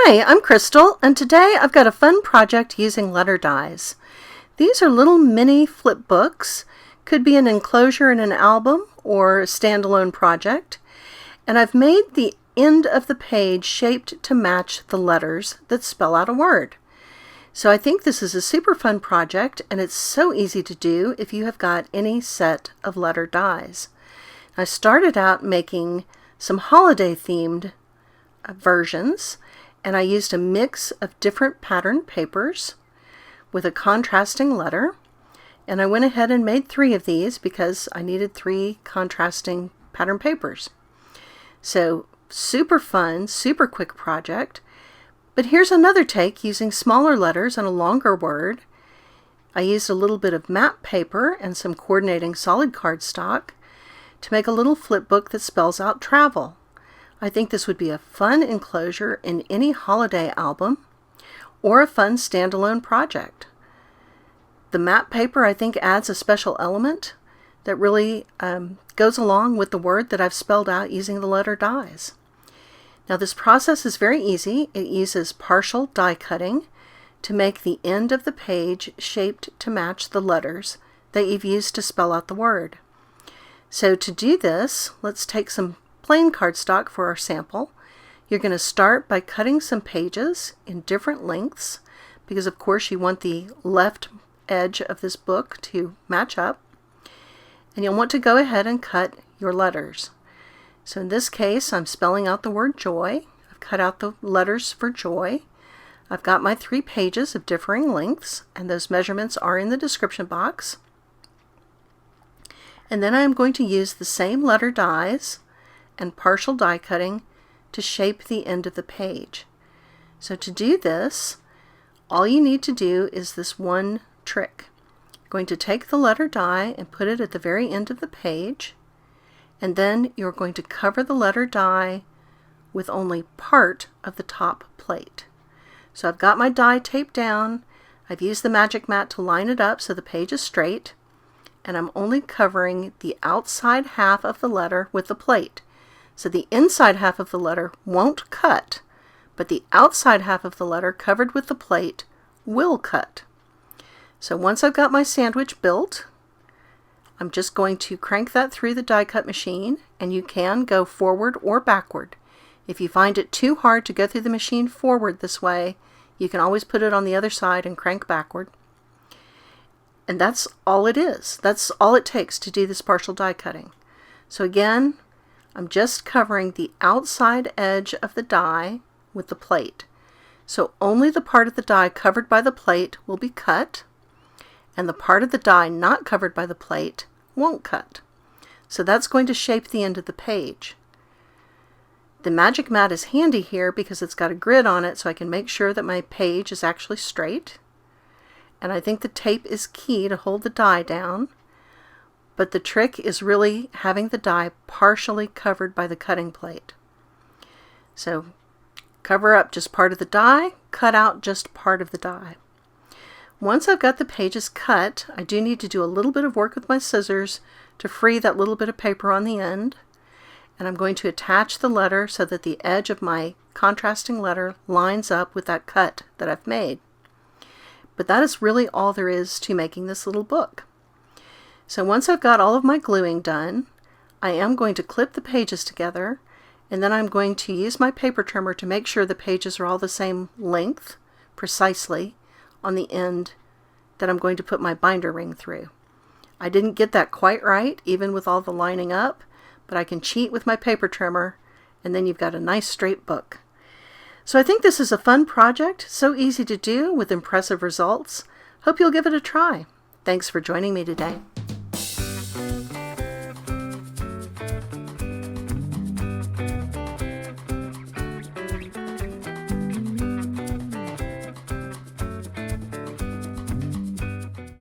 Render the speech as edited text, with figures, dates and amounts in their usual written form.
Hi, I'm Crystal, and today I've got a fun project using letter dies. These are little mini flip books, could be an enclosure in an album or a standalone project, and I've made the end of the page shaped to match the letters that spell out a word. So I think this is a super fun project, and it's so easy to do if you have got any set of letter dies. I started out making some holiday themed versions, and I used a mix of different pattern papers with a contrasting letter, and I went ahead and made 3 of these because I needed 3 contrasting pattern papers. So super fun, super quick project. But here's another take using smaller letters and a longer word. I used a little bit of map paper and some coordinating solid cardstock to make a little flip book that spells out travel. I think this would be a fun enclosure in any holiday album or a fun standalone project. The map paper, I think, adds a special element that really goes along with the word that I've spelled out using the letter dies. Now this process is very easy. It uses partial die cutting to make the end of the page shaped to match the letters that you've used to spell out the word. So to do this, let's take some plain cardstock for our sample. You're going to start by cutting some pages in different lengths because of course you want the left edge of this book to match up, and you'll want to go ahead and cut your letters. So in this case I'm spelling out the word joy. I've cut out the letters for joy. I've got my 3 pages of differing lengths, and those measurements are in the description box. And then I'm going to use the same letter dies and partial die cutting to shape the end of the page. So to do this, all you need to do is this one trick. You're going to take the letter die and put it at the very end of the page, and then you're going to cover the letter die with only part of the top plate. So I've got my die taped down, I've used the magic mat to line it up so the page is straight, and I'm only covering the outside half of the letter with the plate. So the inside half of the letter won't cut, but the outside half of the letter covered with the plate will cut. So once I've got my sandwich built, I'm just going to crank that through the die cut machine, and you can go forward or backward. If you find it too hard to go through the machine forward this way, you can always put it on the other side and crank backward. And that's all it is. That's all it takes to do this partial die cutting. So again, I'm just covering the outside edge of the die with the plate. So only the part of the die covered by the plate will be cut, and the part of the die not covered by the plate won't cut. So that's going to shape the end of the page. The magic mat is handy here because it's got a grid on it, so I can make sure that my page is actually straight. And I think the tape is key to hold the die down. But the trick is really having the die partially covered by the cutting plate. So cover up just part of the die, cut out just part of the die. Once I've got the pages cut, I do need to do a little bit of work with my scissors to free that little bit of paper on the end. And I'm going to attach the letter so that the edge of my contrasting letter lines up with that cut that I've made. But that is really all there is to making this little book. So once I've got all of my gluing done, I am going to clip the pages together, and then I'm going to use my paper trimmer to make sure the pages are all the same length, precisely, on the end that I'm going to put my binder ring through. I didn't get that quite right, even with all the lining up, but I can cheat with my paper trimmer, and then you've got a nice straight book. So I think this is a fun project, so easy to do with impressive results. Hope you'll give it a try. Thanks for joining me today.